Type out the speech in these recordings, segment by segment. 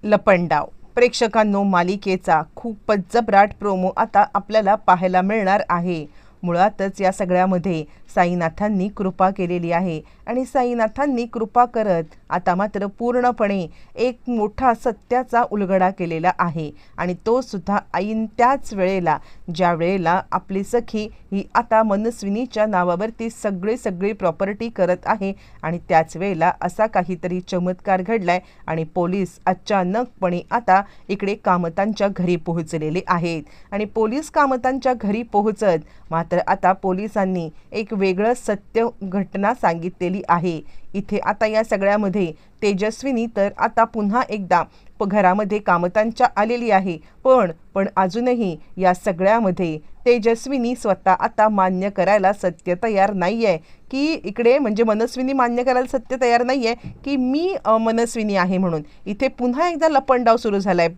लपंडाव प्रेक्षकांनो, मालिकेचा खूपच जबराट प्रोमो आता आपल्याला पाहायला मिळणार आहे। मुळातच या सगळ्यामध्ये साईनाथांनी कृपा केलेली आहे आणि साईनाथांनी कृपा करत आता मात्र पूर्णपणे एक मोठा सत्याचा उलगडा केलेला आहे आणि तो सुद्धा ऐन त्याच वेळेला ज्या वेळेला आपली सखी ही आता मनस्विनीच्या नावावरती सगळी प्रॉपर्टी करत आहे आणि त्याच वेळेला असा काहीतरी चमत्कार घडलाय आणि पोलीस अचानकपणे आता इकडे कामतांच्या घरी पोहोचलेले आहेत आणि पोलीस कामतांच्या घरी पोहोचत मात्र आता पोलिसांनी एक वेगळं सत्य घटना सांगितलेली आहे। इथे आता या सगळ्यामध्ये तेजस्विनी तर आता पुन्हा एकदा घरामध्ये कामतांच्या आलेली आहे, पण अजूनही या सगळ्यामध्ये तेजस्विनी स्वतः आता मान्य करायला सत्य तयार नाहीये की इकडे म्हणजे मनस्विनी मान्य करायला सत्य तयार नाहीये की मी मनस्विनी आहे म्हणून। इथे पुन्हा एकदा लपंडाव सुरू झालाय,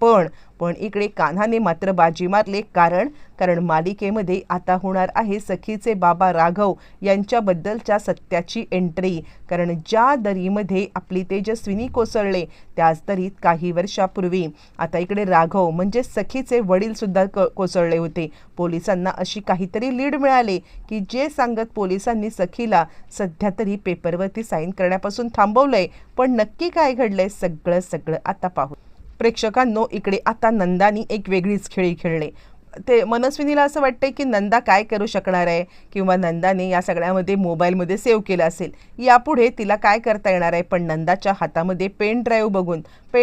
पण इकडे कान्हाने मात्र बाजी मारले, कारण मालिकेमध्ये आता होणार आहे सखीचे बाबा राघव यांच्याबद्दलच्या सत्याची एंट्री। कारण ज्या दरीमध्ये आपली तेजस्विनी कोसळले त्याच दरीत काही वर्षापूर्वी आता इकडे राघव म्हणजे सखीचे वडील सुद्धा कोसळले होते। पोलिसांना अशी काहीतरी लीड मिळाले की जे सांगत पोलिसांनी सखीला सध्या तरी पेपरवरती साईन करण्यापासून थांबवलंय, पण नक्की काय घडलंय सगळं आता पाहू। प्रेक्षकांनो, इकडे आता नंदानी एक वेगळीच खेळी खेळले। ते मनस्विनीला असं वाटतंय की नंदा काय करू शकणार आहे किंवा नंदाने या सगळ्यामध्ये मोबाईलमध्ये सेव्ह केलं असेल, यापुढे तिला काय करता येणार आहे। पण नंदाच्या हातामध्ये पेन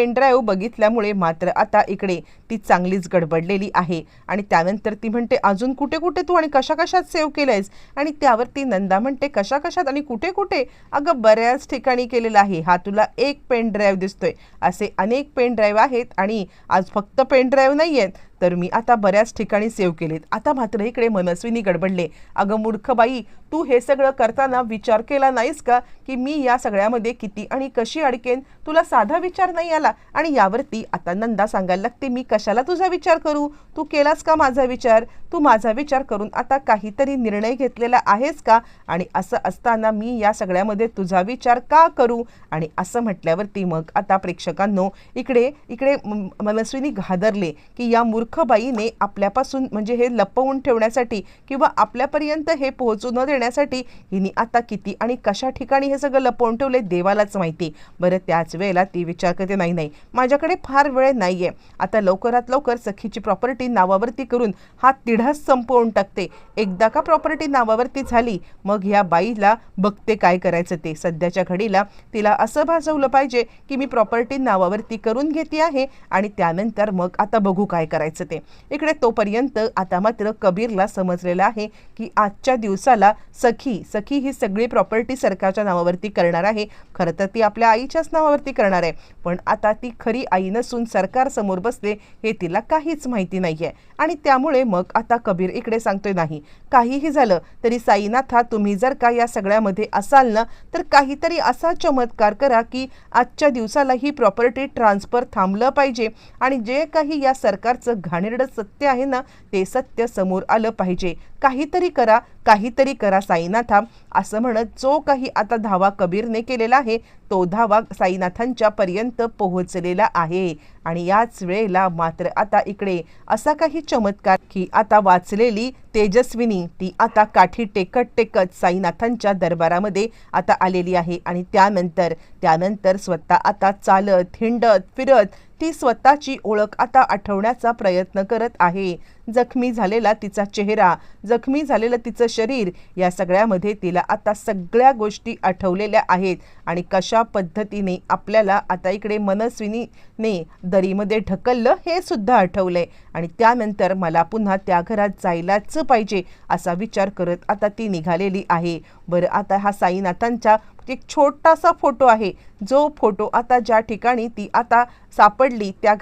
ड्राईव्ह बघितल्यामुळे मात्र आता इकडे ती चांगलीच गडबडलेली आहे आणि त्यानंतर ती म्हणते अजून कुठे तू आणि कशात सेव्ह केलंयस, आणि त्यावरती नंदा म्हणते कशात आणि कुठे अगं बऱ्याच ठिकाणी केलेलं आहे, हा तुला एक पेन ड्राईव्ह दिसतोय, असे अनेक पेन ड्राईव्ह आहेत आणि आज फक्त पेन ड्राईव्ह नाही आहेत तर मी आता बऱ्याच ठिकाणी सेव्ह केलेत। आता मात्र इकडे मनस्विनी गडबडले, अगं मूर्ख बाई, तू हे सगळं करताना विचार केला नाहीस का की मी या सगळ्यामध्ये किती आणि कशी अडकेन, तुला साधा विचार नाही आला। आणि यावरती आता नंदा सांगायला लागते, मी कशाला तुझा विचार करू, तू केलास का माझा विचार, तू माझा विचार करून आता काहीतरी निर्णय घेतलेला आहेस का, आणि असं असताना मी या सगळ्यामध्ये तुझा विचार का करू। आणि असं म्हटल्यावरती मग आता प्रेक्षकांनो इकडे मनस्विनी घाबरले की या मूर्ख बाईने आपल्यापासून म्हणजे हे लपवून ठेवण्यासाठी किंवा आपल्यापर्यंत हे पोहोचू न देण्यासाठी हिने आता किती आणि कशा ठिकाणी हे सगळं लपवून ठेवले देवालाच माहिती। बरं त्याच वेळेला ती विचार करते, नाही माझ्याकडे फार वेळ नाहीये, आता लवकरात लवकर सखीची प्रॉपर्टी नावावरती करून हा तिढाच संपवून टाकते। एकदा का प्रॉपर्टी नावावरती झाली मग ह्या बाईला बघते काय करायचं ते। सध्याच्या घडीला तिला असं भासवलं पाहिजे की मी प्रॉपर्टी नावावरती करून घेते आहे आणि त्यानंतर मग आता बघू काय करायचं ते। इकडे तोपर्यंत आता मात्र कबीरला समजलेलं आहे की आजच्या दिवसाला सखी ही सगळी प्रॉपर्टी सरकारच्या नावावरती करणार आहे। खरं तर ती आपल्या आईच्याच नावावरती करणार आहे, पण आता ती खरी आई नसून सरकार समोर बसते हे तिला काहीच माहिती नाहीये। आणि त्यामुळे मग आता कबीर इकडे सांगतोय, नाही काहीही झालं तरी साईनाथा, तुम्ही जर का या सगळ्यामध्ये असाल ना तर काहीतरी असा चमत्कार करा की आजच्या दिवसाला ही प्रॉपर्टी ट्रान्सफर थांबलं पाहिजे आणि जे काही या सरकारचं घाणेरडं सत्य आहे ना ते सत्य समोर आलं पाहिजे। काहीतरी करा साईनाथा, असं म्हणत जो काही आता धावा कबीरने केलेला आहे तो धावा साईनाथांच्या पर्यंत पोहोचलेला आहे। आणि याच वेळेला मात्र आता इकडे असा काही चमत्कार की आता वाचलेली तेजस्विनी ती आता काठी टेकत साईनाथांच्या दरबारामध्ये आता आलेली आहे आणि त्यानंतर स्वतः आता चालत हिंडत फिरत ती स्वतःची ओळख आता आठवण्याचा प्रयत्न करत आहे। जखमी झालेला तिचा चेहरा, जखमी झालेलं तिचं शरीर, या सगळ्यामध्ये तिला आता सगळ्या गोष्टी आठवलेल्या आहेत आणि कशा पद्धतीने आपल्याला आता इकडे मनस्विनीने दरीमध्ये ढकललं हे सुद्धा आठवलंय आणि त्यानंतर मला पुन्हा त्या घरात जायलाच पाहिजे असा विचार करत आता ती निघालेली आहे। बरं आता हा साईनाथांचा एक छोटासा फोटो आहे, जो फोटो आता ज्या ठिकाणी ती आता सापडली त्या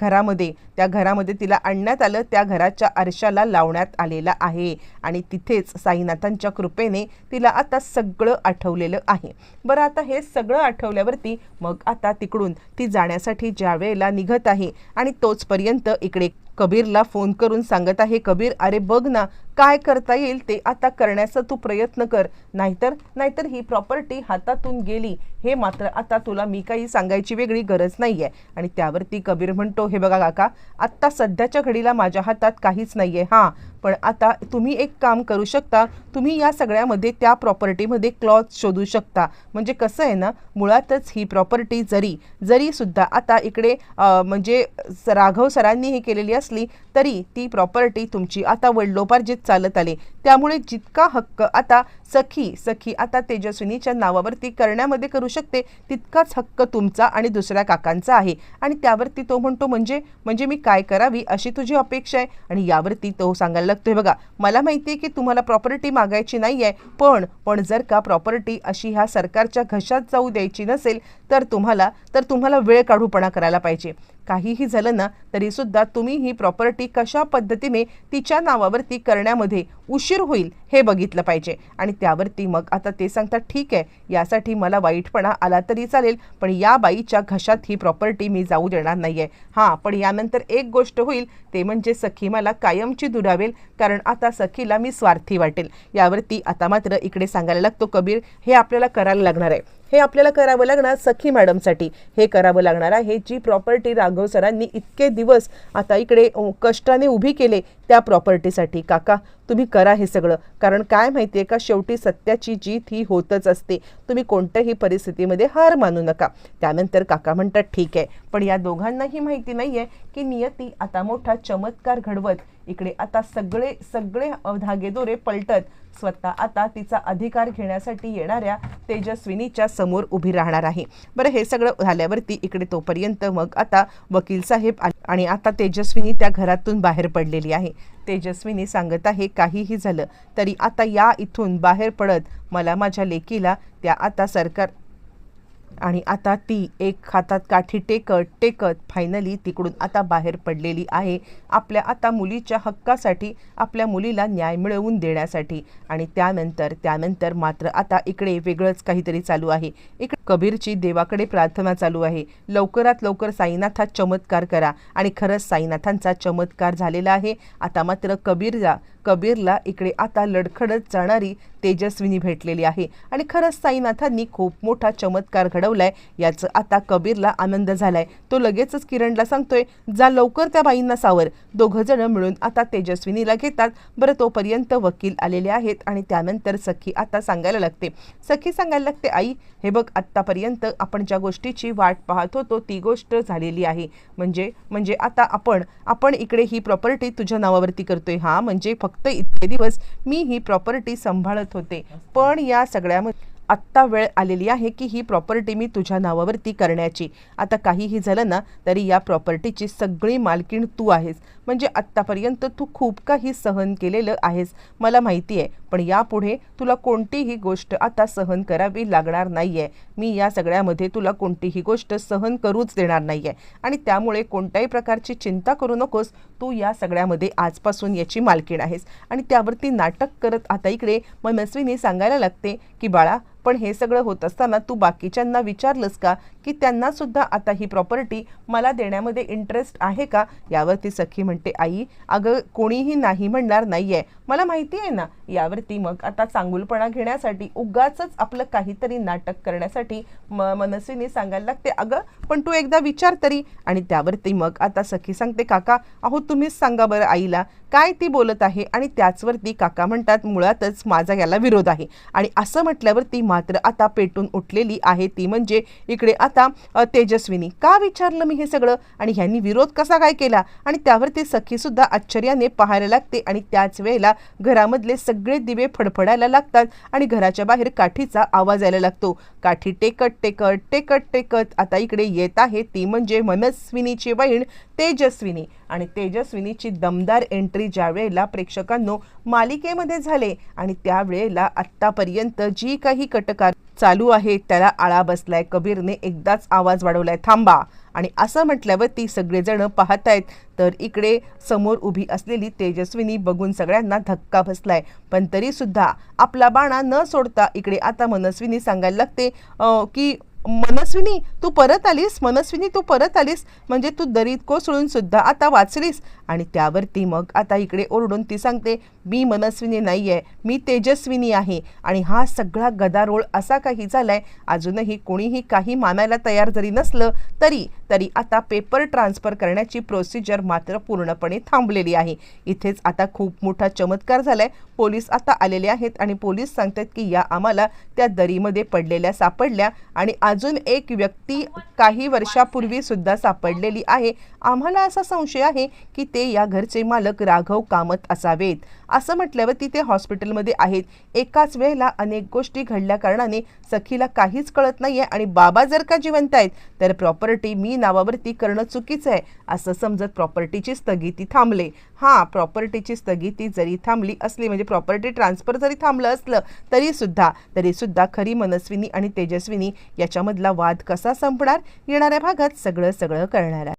घरामध्ये तिला आणण्यात आलं, त्या घराच्या आरशाला लावण्यात आलेला आहे आणि तिथेच साईनाथांच्या कृपेने तिला आता सगळं आठवलेलं आहे। बरं आता हे सगळं आठवल्यावरती मग आता तिकडून ती जाण्यासाठी ज्या वेळेला निघत आहे आणि तोचपर्यंत इकडे कबीरला फोन करून सांगत आहे, कबीर अरे बघ ना काय करता येईल ते आता करण्याचा तू प्रयत्न कर, नाहीतर ही प्रॉपर्टी हातातून गेली हे मात्र आता तुला मी काही सांगायची वेगळी गरज नाही आहे. आणि त्यावरती कबीर म्हणतो, हे बघा काका, आत्ता सध्याच्या घडीला माझ्या हातात काहीच नाही आहे. हां, पण आता तुम्ही एक काम करू शकता, तुम्ही या सगळ्यामध्ये त्या प्रॉपर्टीमध्ये क्लॉज शोधू शकता. म्हणजे कसं आहे ना, मुळातच ही प्रॉपर्टी जरी सुद्धा आता इकडे म्हणजे राघव सरांनी हे केलेली असली तरी ती प्रॉपर्टी तुमची आता वडिलोपार्जित चालत आली. त्यामुळे जितका हक्क आता सखी आता तेजस्विनीच्या नावावरती करण्यामध्ये करू शकते, तितकाच हक्क तुमचा आणि दुसऱ्या काकांचा आहे. आणि त्यावरती तो म्हणतो, म्हणजे मी काय करावी अशी तुझी अपेक्षा आहे? आणि यावरती तो सांगायला लागतोय, बघा, मला माहिती आहे की तुम्हाला प्रॉपर्टी मागायची नाही आहे, पण जर का प्रॉपर्टी अशी ह्या सरकारच्या घशात जाऊ द्यायची नसेल तर तुम्हाला वेळ काढूपणा करायला पाहिजे. काहीही झालं ना तरी सुद्धा तुम्ही ही प्रॉपर्टी कशा पद्धतीने तिच्या नावावरती करण्यामध्ये उशीर होईल हे बघितलं पाहिजे. आणि त्यावरती मग आता ते सांगतात, ठीक आहे, यासाठी मला वाईटपणा आला तरी चालेल, पण या बाईच्या घशात ही प्रॉपर्टी मी जाऊ देणार नाही आहे. हां, पण यानंतर एक गोष्ट होईल, ते म्हणजे सखी मला कायमची दुरावेल, कारण आता सखीला मी स्वार्थी वाटेल. यावरती आता मात्र इकडे सांगायला लागतो कबीर, हे आपल्याला करायला लागणार आहे, हे आपल्याला करावं लागणार सखी मॅडमसाठी, हे करावं लागणार आहे. जी प्रॉपर्टी राघव सरांनी इतके दिवस आता इकडे कष्टाने उभी केले त्या प्रॉपर्टीसाठी काका तुम्ही करा हे सगळं. कारण काय माहिती आहे का, शेवटी सत्याची जीत ही होतच असते. तुम्ही कोणत्याही परिस्थितीमध्ये हार मानू नका. त्यानंतर काका म्हणतात, ठीक आहे, पण या दोघांनाही माहिती नाही आहे की नियती आता मोठा चमत्कार घडवत इकडे आता सगळे धागेदोरे पलटत स्वतः आता तिचा अधिकार घेण्यासाठी येणाऱ्या तेजस्विनीच्या समोर उभी राहणार आहे. बरं, हे सगळं झाल्यावरती इकडे तोपर्यंत मग आता वकील साहेब आणि आता तेजस्विनी त्या घरातून बाहेर पडलेली आहे. तेजस्विनी सांगत आहे, काहीही झालं तरी आता या इथून बाहेर पडत मला माझ्या लेकीला त्या आता सरकार आणि आता ती एक हातात काठी टेकत फायनली तिकडून आता बाहेर पडलेली आहे, आपल्या आता मुलीच्या हक्कासाठी, आपल्या मुलीला न्याय मिळवून देण्यासाठी. आणि त्यानंतर मात्र आता इकडे वेगळंच काहीतरी चालू आहे. इकडे कबीरची देवाकडे प्रार्थना चालू आहे, लवकरात लवकर साईनाथ हा चमत्कार करा. आणि खरंच साईनाथांचा चमत्कार झालेला आहे. आता मात्र कबीरला इकडे आता लडखडत जाणारी तेजस्विनी भेटलेली आहे. आणि खरंच साईनाथांनी खूप मोठा चमत्कार घडवलाय याचं आता कबीरला आनंद झालाय. तो लगेचच किरणला सांगतोय, जा लवकर त्या बाईंना सावर. दोघं जण मिळून आता तेजस्विनीला घेतात. बरं, तोपर्यंत वकील आलेले आहेत आणि त्यानंतर सखी आता सांगायला लागते, आई हे बघ, आत्तापर्यंत आपण ज्या गोष्टीची वाट पाहत होतो ती गोष्ट झालेली आहे. म्हणजे आता आपण इकडे ही प्रॉपर्टी तुझ्या नावावरती करतोय. हा, म्हणजे फक्त इतके दिवस मी ही प्रॉपर्टी सांभाळत होते, पण या सगळ्यामध्ये आत्ता वेळ आलेली आहे की ही प्रॉपर्टी मी तुझ्या नावावरती करण्याची. आता काहीही झालं ना तरी या प्रॉपर्टीची सगळी मालकीण तू आहेस. म्हणजे आत्तापर्यंत तू खूप काही सहन केलेलं आहेस, मला माहिती आहे, पण यापुढे तुला कोणतीही गोष्ट आता सहन करावी लागणार नाही आहे. मी या सगळ्यामध्ये तुला कोणतीही गोष्ट सहन करूच देणार नाही आहे. आणि त्यामुळे कोणत्याही प्रकारची चिंता करू नकोस, तू या सगळ्यामध्ये आजपासून याची मालकीण आहेस. आणि त्यावरती नाटक करत आता इकडे मनस्विनी सांगायला लागते की बाळा, पण हे सगळं होत असताना तू बाकीच्यांना विचारलंस का की त्यांना सुद्धा आता ही प्रॉपर्टी मला देण्यामध्ये इंटरेस्ट आहे का? यावरती सखी म्हणते, आई अगं कोणीही नाही म्हणणार नाहीये, मला माहिती आहे ना. यावरती मग आता चांगुलपणा घेण्यासाठी उगाचच आपलं काहीतरी नाटक करण्यासाठी मनस्विनी सांगायला लागते, अगं पण तू एकदा विचार तरी. आणि त्यावरती मग आता सखी सांगते, काका अहो तुम्हीच सांगा बरं आईला काय ती बोलत आहे. आणि त्याचवरती काका म्हणतात, मुळातच माझा याला विरोध आहे. आणि असं म्हटल्यावरती मात्र आता पेटून उठलेली आहे ती म्हणजे इकडे आता तेजस्विनी. का विचारलं मी हे सगळं आणि ह्यांनी विरोध कसा काय केला? आणि त्यावरती सखी सुद्धा आश्चर्याने पाहायला लागते. आणि त्याच वेळेला घरामधले सगळे दिवे फडफडायला लागतात आणि घराच्या बाहेर काठीचा आवाज यायला लागतो. काठी टेकत आता इकडे येत आहे ती म्हणजे मनस्विनीची बहीण तेजस्विनी. आणि तेजस्विनीची दमदार एंट्री ज्या वेळेला प्रेक्षकांनो मालिकेमध्ये झाले आणि त्यावेळेला आत्तापर्यंत जी काही कटकार चालू आहे त्याला आळा बसलाय. कबीरने एकदाच आवाज वाढवलाय, थांबा. आणि असं म्हटल्यावर ती सगळेजण पाहतायत तर इकडे समोर उभी असलेली तेजस्विनी बघून सगळ्यांना धक्का बसलाय. पण तरी सुद्धा आपला बाणा न सोडता इकडे आता मनस्विनी सांगायला लागते की मनस्विनी तू परत आलीस, मनस्विनी तू परत आलीस, म्हणजे तू दरीत कोसळून सुद्धा आता वाचलीस. आणि त्यावरती मग आता इकडे ओरडून ती सांगते, मी मनस्विनी नाही आहे, मी तेजस्विनी आहे. आणि हा सगळा गदारोळ असा काही झालाय, अजूनही कोणीही काही मानायला तयार जरी नसलं तरी तरी आता पेपर ट्रान्सफर करण्याची प्रोसिजर मात्र पूर्णपणे थांबलेली आहे. इथेच आता खूप मोठा चमत्कार झालाय. पोलीस आता आलेले आहेत आणि पोलीस सांगतात की या आम्हाला त्या दरीमध्ये पडलेल्या सापडल्या आणि अजून एक व्यक्ती काही वर्षापूर्वी सुद्धा सापडलेली आहे. आम्हाला असा संशय आहे की ते या घरचे मालक राघव कामत असावेत. असं म्हटल्यावर तिथे हॉस्पिटलमध्ये आहेत. एकाच वेळेला अनेक गोष्टी घडल्या कारणाने सखीला काहीच कळत नाहीये आणि बाबा जर का जिवंत आहेत तर प्रॉपर्टी मी नावावरती करणं चुकीचं आहे असं समजत प्रॉपर्टीची स्थगिती थांबले. हां, प्रॉपर्टीची स्थगिती जरी थांबली असली म्हणजे प्रॉपर्टी ट्रान्सफर जरी थांबलं असलं तरी सुद्धा खरी मनस्विनी आणि तेजस्विनी याच्यामधला वाद कसा संपणार, येणाऱ्या भागात सगळं कळणार आहे.